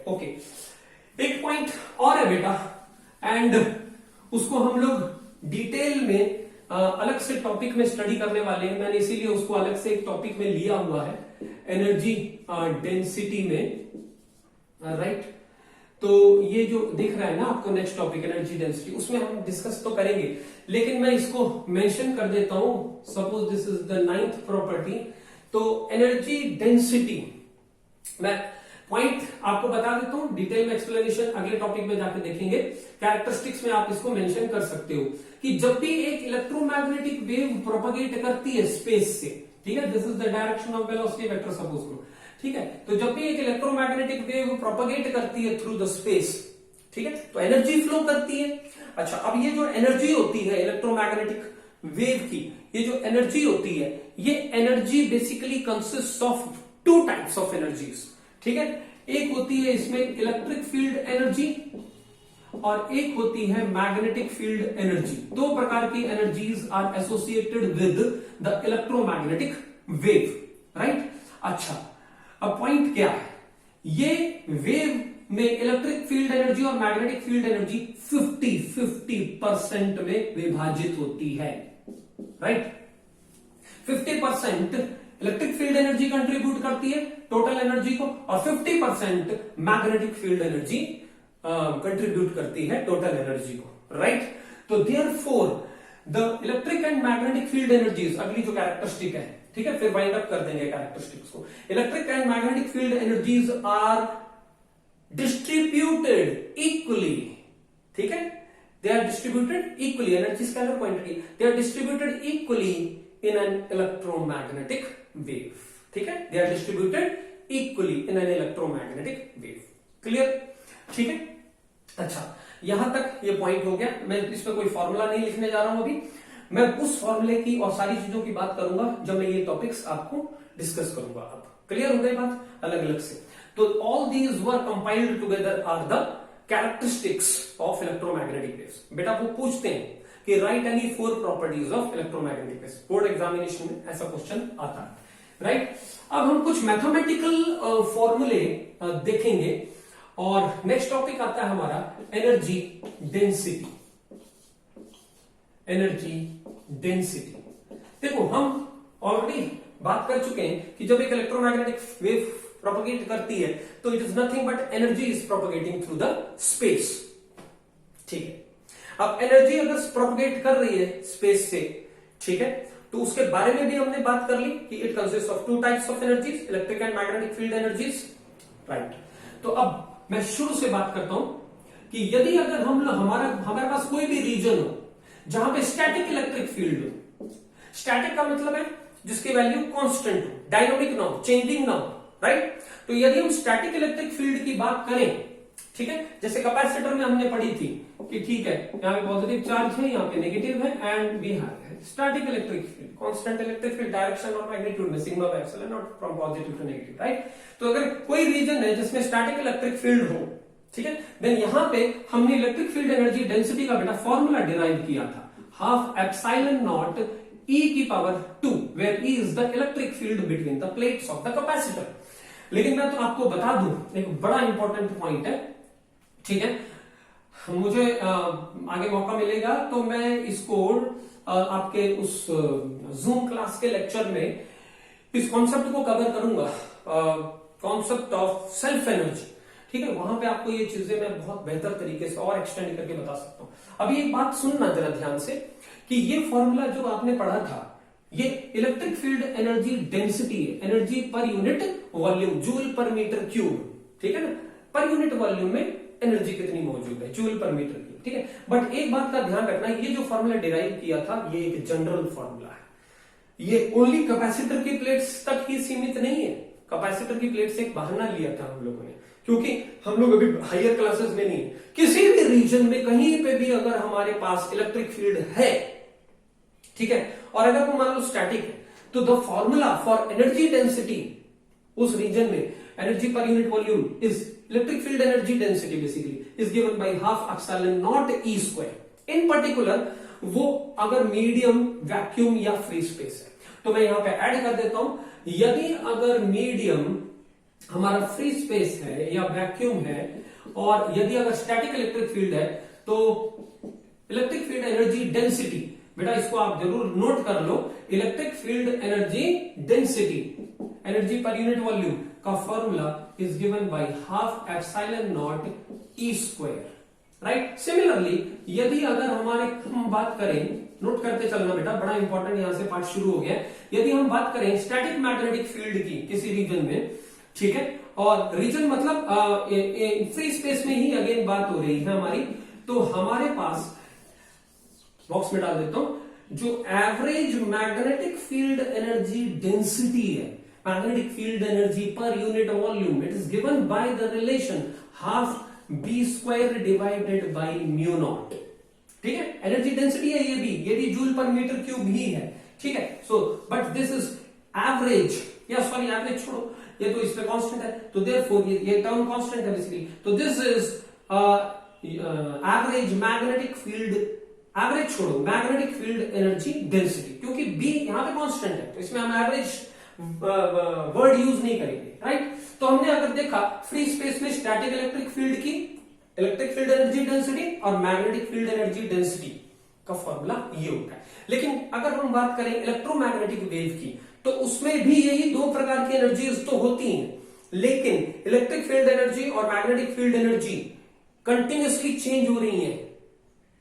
Okay, एक point और है बेटा, एंड उसको हम लोग डिटेल में अलग से टॉपिक में स्टडी करने वाले हैं। मैंने इसीलिए उसको अलग से एक टॉपिक में लिया हुआ है, एनर्जी डेंसिटी में, राइट। तो ये जो दिख रहा है ना आपको नेक्स्ट टॉपिक एनर्जी डेंसिटी, उसमें हम डिस्कस तो करेंगे, लेकिन मैं इसको मेंशन कर देता हूं। Suppose this is the 9th property. तो एनर्जी डेंसिटी, मैं पॉइंट आपको बता देता हूं, डिटेल में एक्सप्लेनेशन अगले टॉपिक में जाके देखेंगे। कैरेक्टरिस्टिक्स में आप इसको मेंशन कर सकते हो कि जब भी एक इलेक्ट्रोमैग्नेटिक वेव प्रोपगेट करती है स्पेस से, ठीक है, this is the direction of velocity vector suppose करो, ठीक है, तो जब भी एक इलेक्ट्रोमैग्नेटिक वेव प्रोपगेट करती है थ्रू द स्पेस, ठीक है, तो एनर्जी फ्लो करती है। अच्छा, अब ये जो एनर्जी होती है इलेक्ट्रोमैग्नेटिक वेव की, ये जो एनर्जी होती है, ये energy basically consist of two types of energies, ठीक है। एक होती है इसमें इलेक्ट्रिक फील्ड एनर्जी और एक होती है मैग्नेटिक फील्ड एनर्जी। दो प्रकार की energies are associated with the electromagnetic wave, right. अच्छा, अब पॉइंट क्या है, ये वेव में इलेक्ट्रिक फील्ड एनर्जी और मैग्नेटिक फील्ड एनर्जी 50-50% में विभाजित होती है, right. 50% electric field energy contribute करती है टोटल एनर्जी को, और 50% मैग्नेटिक फील्ड एनर्जी कंट्रीब्यूट करती है टोटल एनर्जी को, राइट। तो therefore the electric and magnetic field energies, अगली जो कैरेक्टरिस्टिक है, ठीक है, फिर वाइंड अप कर देंगे कैरेक्टरिस्टिक्स को। Electric and magnetic field energies are distributed equally, ठीक है, they are distributed equally, energy scalar quantity, they are distributed equally in an electromagnetic wave, ठीक है, they are distributed equally in an electromagnetic wave. Clear, ठीक है। अच्छा, यहां तक ये पॉइंट हो गया। मैं इसमें कोई फॉर्मूला नहीं लिखने जा रहा हूं अभी, मैं उस फॉर्मूले की और सारी चीजों की बात करूंगा जब मैं ये टॉपिक्स आपको डिस्कस करूंगा। अब क्लियर हो गई बात अलग अलग से। तो all these were compiled together are the characteristics of electromagnetic waves. बेटा वो पूछते हैं कि write any 4 properties of electromagnetic waves, board examination में ऐसा क्वेश्चन आता है, राइट। अब हम कुछ मैथमेटिकल फॉर्मूले देखेंगे और नेक्स्ट टॉपिक आता है हमारा एनर्जी डेंसिटी। एनर्जी डेंसिटी, देखो हम ऑलरेडी बात कर चुके हैं कि जब एक इलेक्ट्रोमैग्नेटिक वेव प्रोपगेट करती है तो it is nothing but energy is propagating through the space, ठीक है। अब एनर्जी अगर प्रोपगेट कर रही है स्पेस से, ठीक है, तो उसके बारे में भी हमने बात कर ली कि it consist of two types of energies, electric and magnetic field energies, right. तो अब मैं शुरू से बात करता हूं कि यदि अगर हमारे पास कोई भी रीजन हो जहां पे स्टैटिक इलेक्ट्रिक फील्ड हो, स्टैटिक का मतलब है जिसकी वैल्यू कांस्टेंट हो, डायनामिक ना हो, चेंजिंग ना हो, राइट। तो यदि हम स्टैटिक इलेक्ट्रिक फील्ड की बात करें, ठीक है, जैसे कैपेसिटर में हमने पढ़ी थी कि ठीक है, यहाँ पे पॉजिटिव चार्ज है, यहाँ पे नेगेटिव है, and we have static electric field, constant electric field, direction और मैग्नीट्यूड में sigma by epsilon naught from positive to negative, right. तो अगर कोई रीजन है जिसमें स्टैटिक इलेक्ट्रिक फील्ड हो, ठीक है, देन यहां पे हमने इलेक्ट्रिक फील्ड एनर्जी डेंसिटी का बेटा फॉर्मूला डिराइव किया था, हाफ एप्सिलॉन नॉट e की power 2, where e is the electric field between the plates of the capacitor. लेकिन मैं तो आपको बता दूं, एक बड़ा इंपॉर्टेंट पॉइंट है, ठीक है, मुझे आगे मौका मिलेगा तो मैं इसको आपके उस जूम क्लास के लेक्चर में इस कॉन्सेप्ट को कवर करूंगा, कॉन्सेप्ट ऑफ सेल्फ एनर्जी, ठीक है, वहां पे आपको ये चीजें मैं बहुत बेहतर तरीके से और एक्सटेंड करके बता सकता हूं। अभी एक बात सुनना जरा ध्यान से कि ये फॉर्मूला जो आपने पढ़ा था, ये इलेक्ट्रिक फील्ड एनर्जी डेंसिटी है, energy per unit volume, joule per metre cube, ठीक है ना, पर यूनिट वॉल्यूम में एनर्जी कितनी मौजूद है, जूल पर मीटर क्यूब, ठीक है। बट एक बात का ध्यान रखना, ये जो फॉर्मूला डिराइव किया था ये एक जनरल फॉर्मूला है, ये ओनली कैपेसिटर की प्लेट्स तक ही सीमित नहीं है। कैपेसिटर की प्लेट से एक बहाना लिया था हम लोगों ने, क्योंकि हम लोग अभी हायर क्लासेस में नहीं, किसी भी रीजन में कहीं पे भी अगर हमारे पास इलेक्ट्रिक फील्ड है, ठीक है, और अगर वो मान लो स्टैटिक है, तो the formula for energy density उस रीजन में, energy per unit volume is electric field energy density basically is given by half epsilon naught E square. In particular वो अगर मीडियम, वैक्यूम या फ्री स्पेस है, तो मैं यहां पे ऐड कर देता हूं, यदि अगर मीडियम हमारा फ्री स्पेस है या वैक्यूम है, और यदि अगर स्टैटिक इलेक्ट्रिक फील्ड है तो इलेक्ट्रिक फील्ड एनर्जी डेंसिटी, बेटा इसको आप जरूर नोट कर लो, electric field energy density, energy per unit volume का formula is given by half epsilon naught E square, right. Similarly यदि अगर हम बात करें, नोट करते चलना बेटा, बड़ा इंपॉर्टेंट यहां से पार्ट शुरू हो गया, यदि हम बात करें स्टैटिक मैग्नेटिक फील्ड की किसी रीजन में, ठीक है, और रीजन मतलब फ्री स्पेस में ही अगेन बात हो रही है हमारी, तो हमारे पास बॉक्स में डाल देता हूं, जो average magnetic field energy density है, magnetic field energy per unit volume, it is given by the relation half B square divided by mu naught, ठीक है। एनर्जी डेंसिटी है ये भी जूल पर मीटर क्यूब ही है, ठीक है। So but this is average, या सॉरी एवरेज छोड़ो, ये तो इस पे कांस्टेंट है, तो देयरफॉर ये टर्म कांस्टेंट है बेसिकली, तो this is average magnetic field, average छोड़ो, मैग्नेटिक फील्ड एनर्जी डेंसिटी, क्योंकि बी यहां पे कांस्टेंट है तो इसमें हम एवरेज वर्ड यूज नहीं करेंगे, राइट। तो हमने अगर देखा फ्री स्पेस में स्टैटिक इलेक्ट्रिक फील्ड की इलेक्ट्रिक फील्ड एनर्जी डेंसिटी और मैग्नेटिक फील्ड एनर्जी डेंसिटी का फॉर्मूला ये होता है। लेकिन अगर हम बात करें इलेक्ट्रोमैग्नेटिक वेव की, तो उसमें भी यही दो प्रकार की एनर्जीज तो होती हैं, लेकिन इलेक्ट्रिक फील्ड एनर्जी और magnetic field energy continuously change हो रही हैं,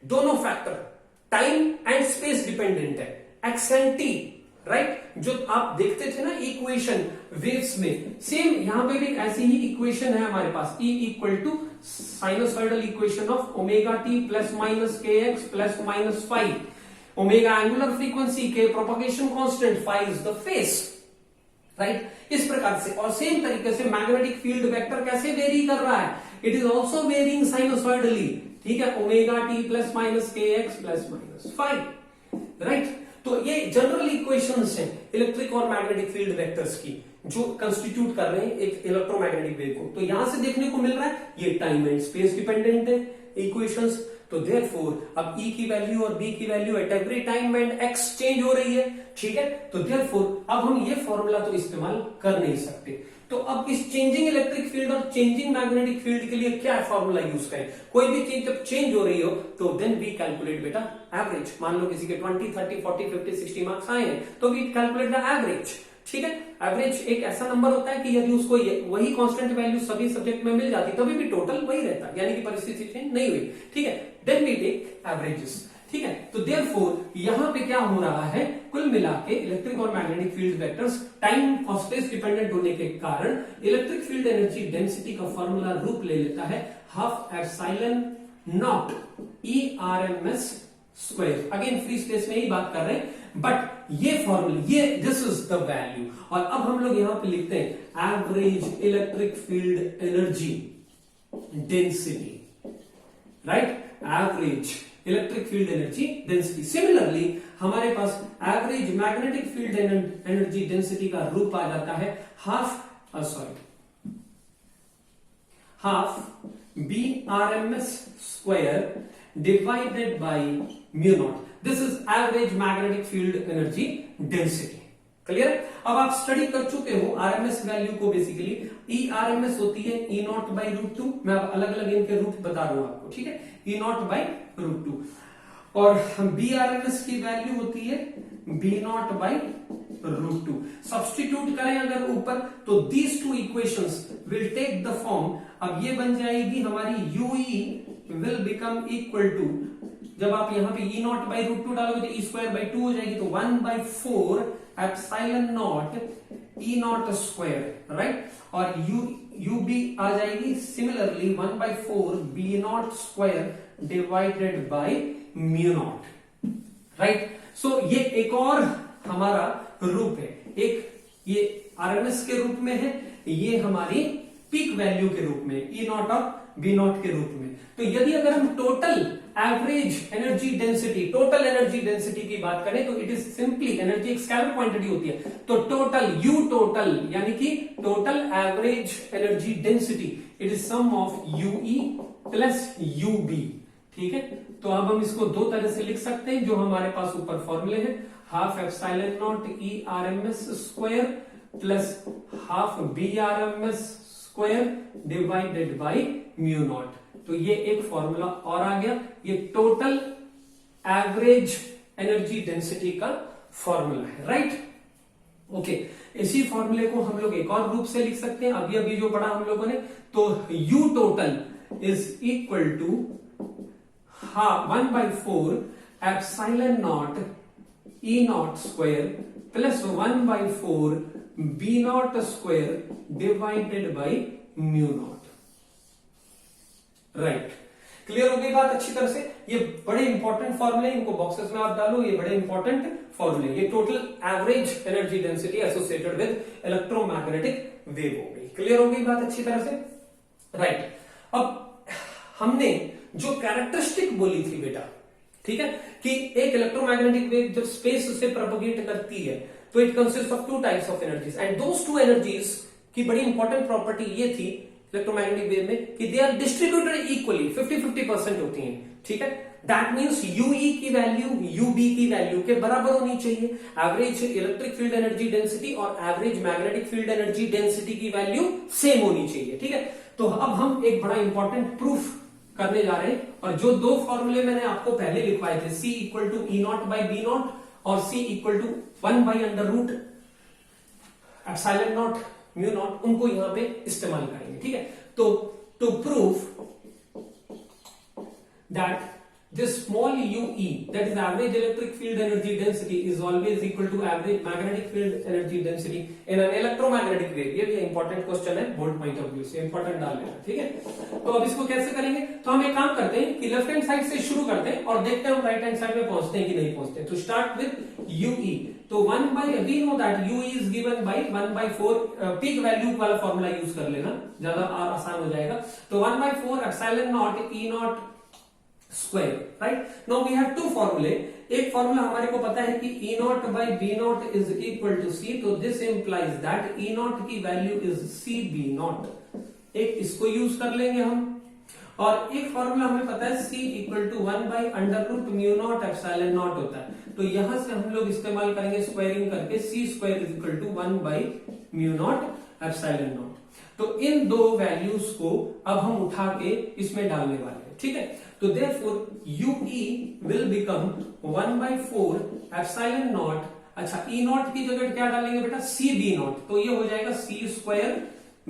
दोनों factor time and space dependent है, एक्सेंटी, राइट। जो आप देखते थे ना इक्वेशन वेव्स में, सेम यहां पे भी ऐसी ही इक्वेशन है हमारे पास, E equal to sinusoidal equation of omega t plus minus k x plus minus phi, omega angular frequency k propagation constant, phi is the phase, right. इस प्रकार से, और सेम तरीके से मैग्नेटिक फील्ड वेक्टर कैसे वेरी कर रहा है, it is also varying sinusoidally, ठीक है, omega t plus minus k x plus minus phi, right. तो ये जनरल इक्वेशंस हैं इलेक्ट्रिक और मैग्नेटिक फील्ड वेक्टर्स की, जो कंस्टिट्यूट कर रहे हैं एक इलेक्ट्रोमैग्नेटिक वेव को। तो यहां से देखने को मिल रहा है ये टाइम एंड स्पेस डिपेंडेंट है इक्वेशंस, तो देयरफॉर अब E की वैल्यू और B की value at every time and X change हो रही है, ठीक है। तो देयरफॉर अब हम ये फॉर्मूला तो इस्तेमाल कर नहीं सकते, तो अब इस चेंजिंग इलेक्ट्रिक फील्ड और चेंजिंग मैग्नेटिक फील्ड के लिए क्या फॉर्मूला यूज करें। कोई भी चीज जब चेंज हो रही हो तो देन वी कैलकुलेट बेटा एवरेज। मान लो किसी के 20, 30, 40, 50, 60 मार्क्स आए हैं तो वी कैलकुलेट द एवरेज, ठीक है। एवरेज एक ऐसा नंबर होता है कि यदि उसको वही कांस्टेंट वैल्यू सभी सब्जेक्ट में मिल जाती तभी भी टोटल वही रहता, यानी कि परिस्थिति चेंज नहीं हुई, ठीक है। देन वी टेक एवरेजेस, ठीक है। तो देयरफॉर यहां पे क्या हो रहा है, कुल मिला के इलेक्ट्रिक और मैग्नेटिक फील्ड वेक्टर्स टाइम और स्पेस डिपेंडेंट होने के कारण इलेक्ट्रिक फील्ड एनर्जी डेंसिटी का फॉर्मूला रूप ले लेता है half epsilon naught ERMS square. Again free space में ही बात कर रहे हैं, बट ये फॉर्मूला, ये दिस इज द वैल्यू। और अब हम लोग यहां पे लिखते हैं average electric field energy density, right, average electric field energy density. Similarly हमारे पास average magnetic field energy density का रूप आ जाता है half BRMS square divided by mu naught, this is average magnetic field energy density. Clear. अब आप study कर चुके हो आरएमएस वैल्यू को, बेसिकली ERMS होती है E0 बाई रूट 2, मैं अलग अलग इनके रूप बता रहा हूं आपको, ठीक है, E0 बाई रूट 2, और BRMS की वैल्यू होती है B0 बाई रूट 2। सब्स्टिट्यूट करें अगर ऊपर तो these two equations will take the form, अब ये बन जाएगी हमारी UE will become equal to, जब आप यहां पे E0 बाई रूट 2 डालोगे तो E स्क्वायर बाई 2 हो जाएगी, तो 1/4 epsilon naught E0 square, right, और UB आ जाएगी similarly 1/4 B0 square divided by mu naught, right. So ये एक और हमारा रूप है, एक ये आरएमएस के रूप में है, ये हमारी पीक वैल्यू के रूप में E0 और B0 के रूप में। तो यदि अगर हम total average energy density, total energy density की बात करें तो इट इज सिंपली, एनर्जी एक स्केलर क्वांटिटी होती है, तो टोटल U टोटल यानी कि total average energy density it is sum of UE plus UB, ठीक है। तो अब हम इसको दो तरह से लिख सकते हैं, जो हमारे पास ऊपर फॉर्मूले हैं, half epsilon naught ERMS square plus half BRMS² divided by mu not. तो ये एक फॉर्मूला और आ गया, ये टोटल एवरेज एनर्जी डेंसिटी का फॉर्मूला है, राइट। ओके, इसी फॉर्मूले को हम लोग एक और रूप से लिख सकते हैं, अभी अभी जो पढ़ा हम लोगों ने। तो U total is equal to 1/4 epsilon naught E naught square plus 1/4 B naught square divided by mu naught, right. Clear हो गई बात अच्छी तरह से। ये बड़े इंपॉर्टेंट फॉर्मूले, इनको बॉक्सेस में आप डालो, ये बड़े इंपॉर्टेंट फॉर्मूले। ये total average energy density associated with electromagnetic wave हो गई। क्लियर हो गई बात अच्छी तरह से, राइट। अब हमने जो कैरेक्टरिस्टिक बोली थी बेटा, ठीक है, कि एक इलेक्ट्रोमैग्नेटिक वेव जब स्पेस से प्रोपगेट करती है तो it consist of 2 types of energies, and those 2 energies की बड़ी इंपॉर्टेंट प्रॉपर्टी ये थी इलेक्ट्रोमैग्नेटिक वेव में कि दे आर डिस्ट्रीब्यूटेड इक्वली, 50-50% होती हैं, ठीक है। दैट मीन्स यूई की वैल्यू यूबी की वैल्यू के बराबर होनी चाहिए। Average electric field energy density और average magnetic field energy density की वैल्यू सेम होनी चाहिए, ठीक है। तो अब हम एक बड़ा इंपॉर्टेंट प्रूफ करने जा रहे हैं, और जो 2 फॉर्मूले मैंने आपको पहले लिखवाए थे, C equal to E naught by B naught और C equal to 1/√, epsilon naught mu naught, उनको यहां पे इस्तेमाल करेंगे, ठीक है। तो to prove that this small UE, that is average electric field energy density, is always equal to average magnetic field energy density in an electromagnetic wave। ये भी इंपॉर्टेंट क्वेश्चन है, बोल्ड पॉइंट ऑफ व्यू से important डाल लेना, ठीक है। तो अब इसको कैसे करेंगे, तो हम एक काम करते हैं कि लेफ्ट हैंड साइड से शुरू करते हैं और देखते हैं हम राइट हैंड साइड में पहुंचते हैं कि नहीं पहुंचते। तो स्टार्ट विद UE। तो we know that UE is given by 1/4, peak value वाला फॉर्मूला यूज कर लेना, ज्यादा आसान हो जाएगा। तो 1/4 epsilon naught E naught square, right. Now we have 2 फॉर्मूले। एक फॉर्मूला हमारे को पता है कि E naught by B naught is equal to C, तो this implies that E naught की वैल्यू इज CB नॉट। एक इसको यूज कर लेंगे हम, और एक फॉर्मूला हमें पता है C equal to 1/√μ naught epsilon naught होता है। तो यहां से हम लोग इस्तेमाल करेंगे स्क्वायरिंग करके, C square is equal to 1/μ naught epsilon naught. तो इन 2 वैल्यूज को अब हम उठा के इसमें डालने वाले हैं, ठीक है। तो therefore UE will become 1/4 epsilon not, अच्छा E नॉट की जगह क्या डालेंगे बेटा, CB नॉट, तो ये हो जाएगा C square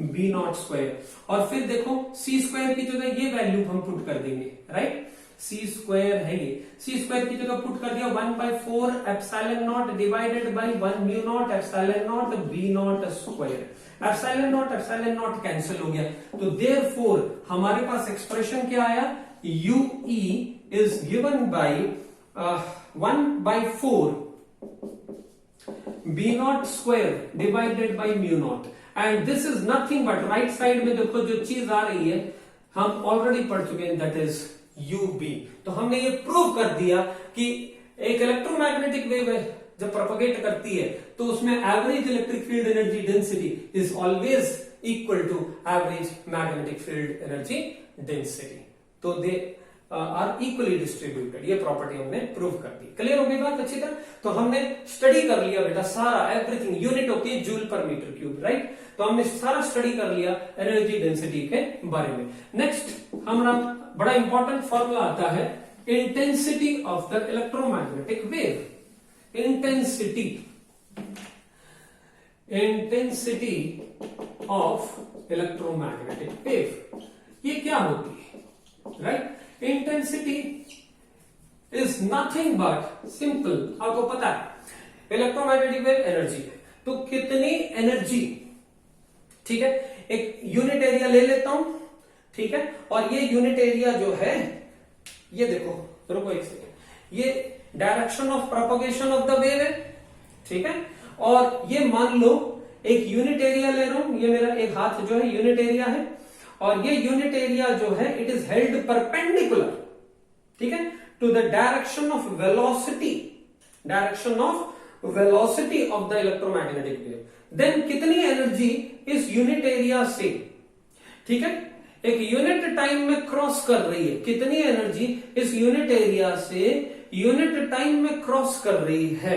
B naught square. और फिर देखो C स्क्वायर की जगह ये वैल्यू हम पुट कर देंगे, राइट। C स्क्वायर है ये, C स्क्वायर की जगह पुट कर दिया 1/4 epsilon naught divided by 1μ naught epsilon naught B naught square. Epsilon naught cancel हो गया, तो therefore हमारे पास एक्सप्रेशन क्या आया, UE is given by 1/4 B naught square divided by mu not, and this is nothing but right side में देखो जो चीज आ रही है हम ऑलरेडी पढ़ चुके हैं, दैट इज UB। तो हमने ये प्रूव कर दिया कि एक इलेक्ट्रोमैग्नेटिक वेव जब प्रोपगेट करती है तो उसमें average electric field energy density is always equal to average magnetic field energy density. तो दे आर इक्वली डिस्ट्रीब्यूटेड, ये प्रॉपर्टी हमने प्रूव कर दी। क्लियर हो गई बात अच्छी तरह। तो हमने स्टडी कर लिया बेटा सारा, एवरीथिंग, यूनिट होती है joule per metre cube, right. तो हमने सारा स्टडी कर लिया एनर्जी डेंसिटी के बारे में। नेक्स्ट हमारा बड़ा इंपॉर्टेंट फॉर्मूला आता है intensity of the electromagnetic wave. Intensity of electromagnetic wave, ये क्या होती है, right. Intensity is nothing but simple, आपको पता है इलेक्ट्रोमैग्नेटिक वेव एनर्जी है, तो कितनी एनर्जी, ठीक है, एक यूनिट एरिया ले लेता हूं, ठीक है, और ये यूनिट एरिया जो है, ये देखो, रुको एक सेकेंड, ये direction of propagation of the wave है, ठीक है, और ये मान लो एक यूनिट एरिया ले रहा हूं, ये मेरा एक हाथ जो है यूनिट एरिया है, और ये यूनिट एरिया जो है इट इज हेल्ड परपेंडिकुलर, ठीक है, to the direction of velocity of the electromagnetic wave. Then कितनी एनर्जी इस यूनिट एरिया से, ठीक है, एक यूनिट टाइम में क्रॉस कर रही है, कितनी एनर्जी इस यूनिट एरिया से यूनिट टाइम में क्रॉस कर रही है,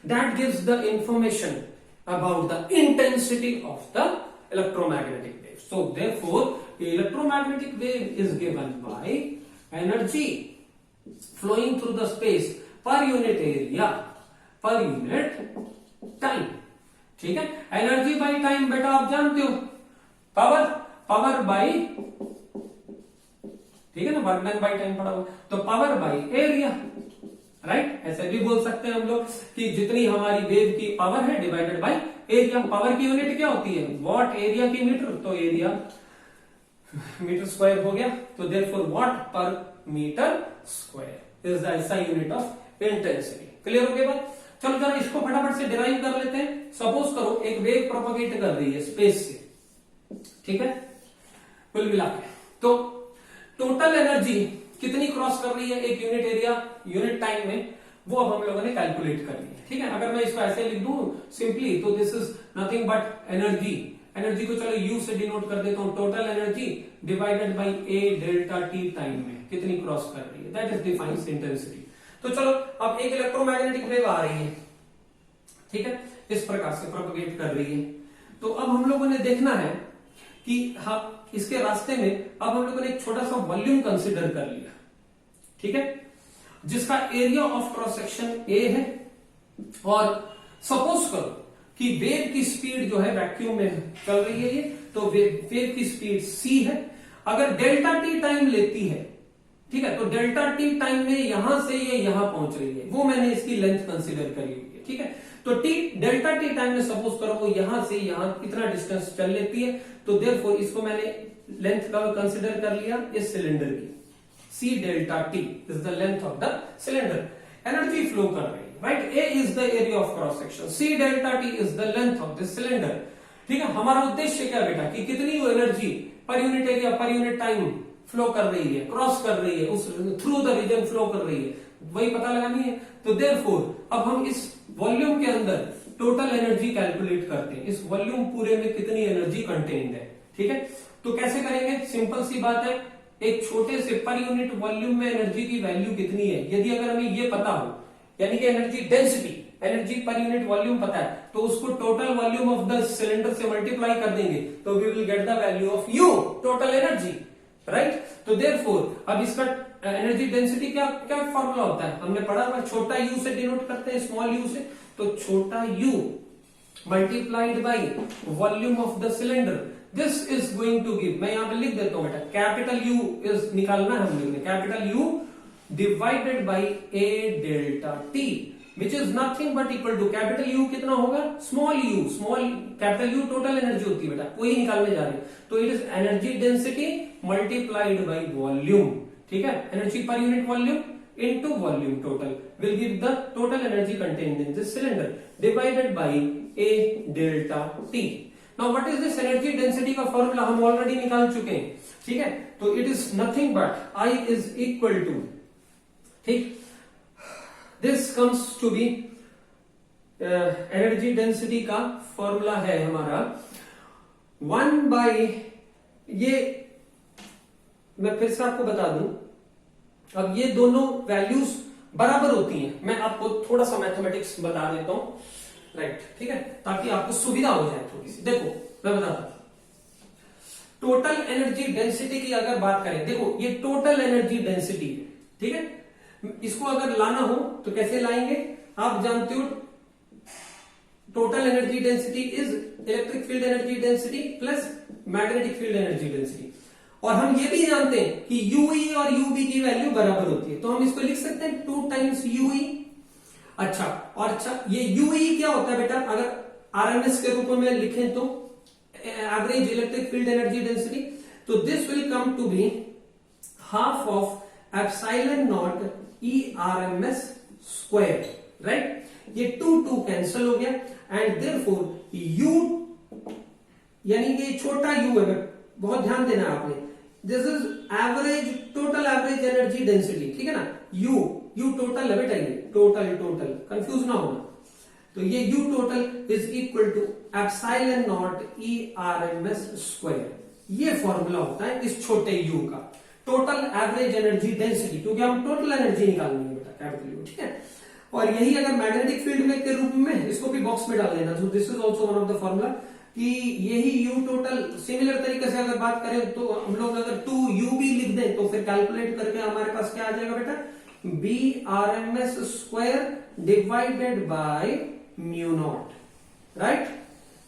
that gives the information about the intensity of the electromagnetic wave. So therefore electromagnetic wave is given by energy flowing through the space per unit area per unit time. ठीक है, energy by time बेटा आप जानते हो, power by, ठीक है ना, work done by time पड़ा हुआ, तो पावर बाई एरिया, राइट। ऐसे भी बोल सकते हैं हम लोग कि जितनी हमारी वेव की पावर है डिवाइडेड बाई एरिया। पावर की यूनिट क्या होती है, वॉट, एरिया की मीटर, तो एरिया मीटर स्क्वायर हो गया, तो therefore watt per metre square is the SI unit of intensity. Clear हो गया बात। चलो जरा इसको फटाफट से डिराइव कर लेते हैं। सपोज करो एक वेव प्रोपोगेट कर रही है स्पेस से, ठीक है, कुल मिला के तो टोटल एनर्जी कितनी क्रॉस कर रही है एक यूनिट एरिया यूनिट टाइम में, वो अब हम लोगों ने कैलकुलेट कर लिया। ठीक है, अगर मैं इसको ऐसे लिख दूं सिंपली, तो this is nothing but energy. Energy को चलो यू से डिनोट कर देता हूं, total energy divided by A delta T time में कितनी क्रॉस कर रही है, दैट इज डिफाइंस इंटेंसिटी। तो चलो अब एक इलेक्ट्रोमैग्नेटिक वेव आ रही है, ठीक है, इस प्रकार से प्रोपोगेट कर रही है। तो अब हम लोगों ने देखना है कि हाँ इसके रास्ते में अब हम लोगों ने एक छोटा सा वॉल्यूम कंसिडर कर लिया, ठीक है, जिसका area of cross section A है, और सपोज करो कि वेव की स्पीड जो है वैक्यूम में चल रही है ये, तो वेव की स्पीड सी है। अगर डेल्टा टी टाइम लेती है, ठीक है, तो डेल्टा टी टाइम में यहां से ये यहां पहुंच रही है, वो मैंने इसकी लेंथ कंसिडर करी हुई है, ठीक है। तो डेल्टा टी टाइम में सपोज करो वो यहां से यहां इतना डिस्टेंस चल लेती है, तो देयरफॉर इसको मैंने लेंथ का कंसिडर कर लिया इस सिलेंडर की, C delta T is the length of the cylinder. Energy flow कर रही है, right, A is the area of cross section, C delta T is the length of this cylinder. ठीक है, हमारा उद्देश्य क्या बेटा कि कितनी energy per unit area per unit time flow कर रही है, क्रॉस कर रही है, उस थ्रू द रीजन फ्लो कर रही है, वही पता लगानी है। तो देयरफॉर अब हम इस वॉल्यूम के अंदर टोटल एनर्जी कैलकुलेट करते हैं, इस वॉल्यूम पूरे में कितनी एनर्जी कंटेन्ड है। ठीक है, तो कैसे करेंगे, सिंपल सी बात है, एक छोटे से पर यूनिट वॉल्यूम में एनर्जी की वैल्यू कितनी है, यदि अगर हमें ये पता हो, यानी कि energy density, energy per unit volume पता है, तो उसको total volume of the cylinder से मल्टीप्लाई कर देंगे, तो we will get the value of U, total energy, right. तो देयरफॉर अब इसका एनर्जी डेंसिटी क्या क्या फॉर्मूला होता है, हमने पढ़ा हुआ, छोटा यू से डिनोट करते हैं, स्मॉल यू से, तो छोटा U multiplied by volume of the cylinder, this is going to give, मैं यहां पे लिख देता हूं बेटा, कैपिटल यू इज निकालना है हम लोग ने, capital U divided by A delta T, which is nothing but equal to, capital U कितना होगा, small U, small capital U total energy होती है बेटा, वही निकालने जा रहे हैं, तो it is energy density multiplied by volume. ठीक है, energy per unit volume into volume total will give the total energy contained in this cylinder divided by A delta T. Now what is this energy density का formula हम already निकाल चुके हैं, ठीक है, तो it is nothing but I is equal to, ठीक, this comes to be energy density का फॉर्मूला है हमारा 1 by, ये मैं फिर से आपको बता दूं, अब ये दोनों वैल्यूज बराबर होती हैं, मैं आपको थोड़ा सा मैथमेटिक्स बता देता हूं, राइट, ठीक है, ताकि आपको सुविधा हो जाए थोड़ी सी। देखो मैं बताता हूं, टोटल एनर्जी डेंसिटी की अगर बात करें, देखो ये टोटल एनर्जी डेंसिटी है, ठीक है, इसको अगर लाना हो तो कैसे लाएंगे, आप जानते हो total energy density is electric field energy density plus magnetic field energy density, और हम ये भी जानते हैं कि यूई और यूबी की वैल्यू बराबर होती है, तो हम इसको लिख सकते हैं 2 टाइम्स यूई। अच्छा, और अच्छा ये यूई क्या होता है बेटा, अगर आरएमएस के रूप में लिखें तो average electric field energy density, तो this will come to be half of epsilon naught E RMS square, right, ये 2 कैंसिल हो गया, एंड देयरफॉर यू, यानी कि छोटा यू है, बहुत ध्यान देना है आपने, this is average, total average energy density, ठीक है ना, यू टोटल है बेटा, ये टोटल कंफ्यूज ना होना, तो ये U total is equal to epsilon naught E RMS square, ये फॉर्मूला होता है इस छोटे यू का, टोटल एवरेज एनर्जी डेंसिटी, क्योंकि हम टोटल एनर्जी निकालनी है बेटा, कैपिटल यू, ठीक है। और यही अगर मैग्नेटिक फील्ड में के रूप में इसको भी बॉक्स में डाल देना, तो this is also one of the formula कि यही U टोटल सिमिलर तरीके से अगर बात करें तो हम लोग अगर 2U भी लिख दें तो फिर कैलकुलेट करके हमारे पास क्या आ जाएगा बेटा, BRMS square divided by mu naught, right,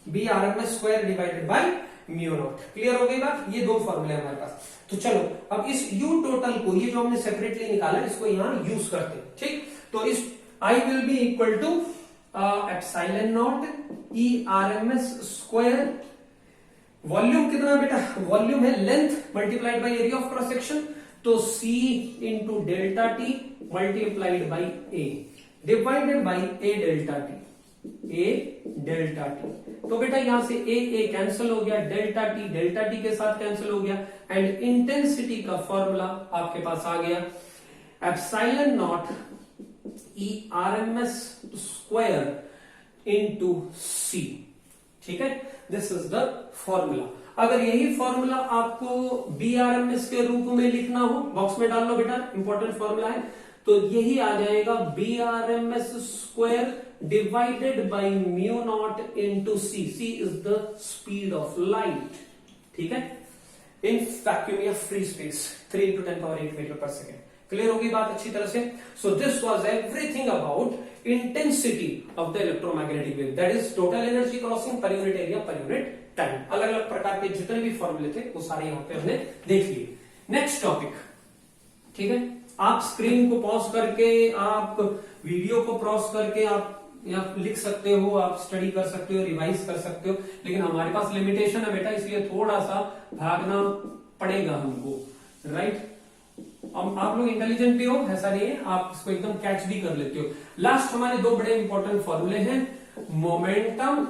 BRMS square divided by mu not. Clear हो गई बात, ये दो फॉर्मूले हमारे पास। तो चलो अब इस U टोटल को, ये जो हमने सेपरेटली निकाला इसको यहां यूज करते हैं, ठीक। तो इस I will be equal to epsilon naught ERMS square, volume कितना बेटा, वॉल्यूम है length multiplied by area of cross section, तो C into delta T multiplied by A divided by A delta T, A delta T. तो बेटा यहां से A cancel हो गया, डेल्टा टी के साथ कैंसिल हो गया, एंड इंटेंसिटी का फॉर्मूला आपके पास आ गया epsilon naught ERMS square into C, ठीक है। This is the formula. अगर यही फॉर्मूला आपको BRMS के रूप में लिखना हो, बॉक्स में डाल लो बेटा, इंपॉर्टेंट फॉर्मूला है, तो यही आ जाएगा BRMS square divided by mu not into C। C is the speed of light, ठीक है, इन वैक्यूम या फ्री स्पेस, 3 into 10⁸ मीटर पर सेकेंड। क्लियर होगी बात अच्छी तरह से। So this was everything about intensity of the electromagnetic wave, that is total energy crossing per unit area per unit time. अलग अलग प्रकार के जितने भी फॉर्मूले थे वो सारे यहां पे हमने देख लिए। नेक्स्ट टॉपिक, ठीक है, आप स्क्रीन को पॉज करके, आप वीडियो को पॉज करके आप लिख सकते हो, आप स्टडी कर सकते हो, रिवाइज कर सकते हो, लेकिन हमारे पास लिमिटेशन है बेटा, इसलिए थोड़ा सा भागना पड़ेगा हमको, राइट। अब आप लोग इंटेलिजेंट भी हो, ऐसा नहीं है, आप इसको एकदम कैच भी कर लेते हो। लास्ट हमारे दो बड़े इंपॉर्टेंट फॉर्मूले हैं, momentum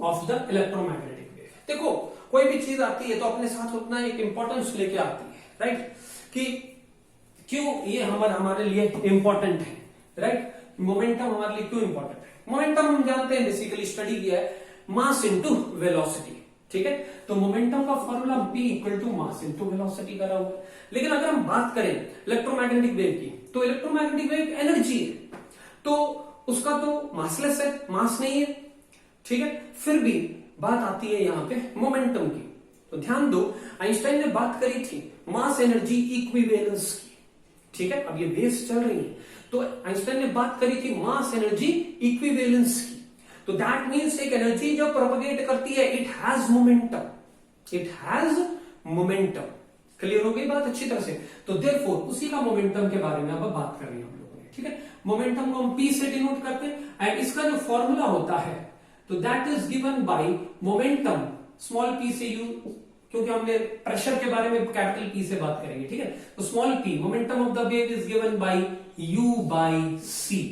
of the electromagnetic wave. देखो कोई भी चीज आती है तो अपने साथ उतना एक इंपॉर्टेंस लेके आती है, राइट, कि क्यों ये हमारे लिए इंपॉर्टेंट है, राइट। मोमेंटम हमारे लिए क्यों इंपॉर्टेंट है? मोमेंटम हम जानते हैं, बेसिकली स्टडी किया है, मास इनटू वेलोसिटी, ठीक है। तो मोमेंटम का formula B equal to mass into velocity करा हुआ है। लेकिन अगर हम बात करें इलेक्ट्रोमैग्नेटिक वेव की, तो इलेक्ट्रोमैग्नेटिक वेव एनर्जी है, तो उसका तो मासलेस है, मास नहीं है, ठीक है। फिर भी बात आती है यहां पे मोमेंटम की, तो ध्यान दो, आइंस्टाइन ने बात करी थी मास एनर्जी इक्विवेलेंस की, ठीक है। अब ये वेव्स चल रही है, तो आइंस्टाइन ने बात करी थी मास एनर्जी इक्विवेलेंस की। तो दैट मीन्स एक एनर्जी जो प्रोपगेट करती है, it has momentum, it has momentum. Clear हो गई बात अच्छी तरह से। तो देयरफॉर उसी का मोमेंटम के बारे में अब बात कर रहे हैं हम लोगों ने, ठीक है। मोमेंटम को हम P से डिनोट करते हैं, एंड इसका जो फॉर्मूला होता है, तो that is given bye momentum small p से u, क्योंकि हमने प्रेशर के बारे में कैपिटल P से बात करेंगे, ठीक है। तो small p, momentum of the wave is given by u by c।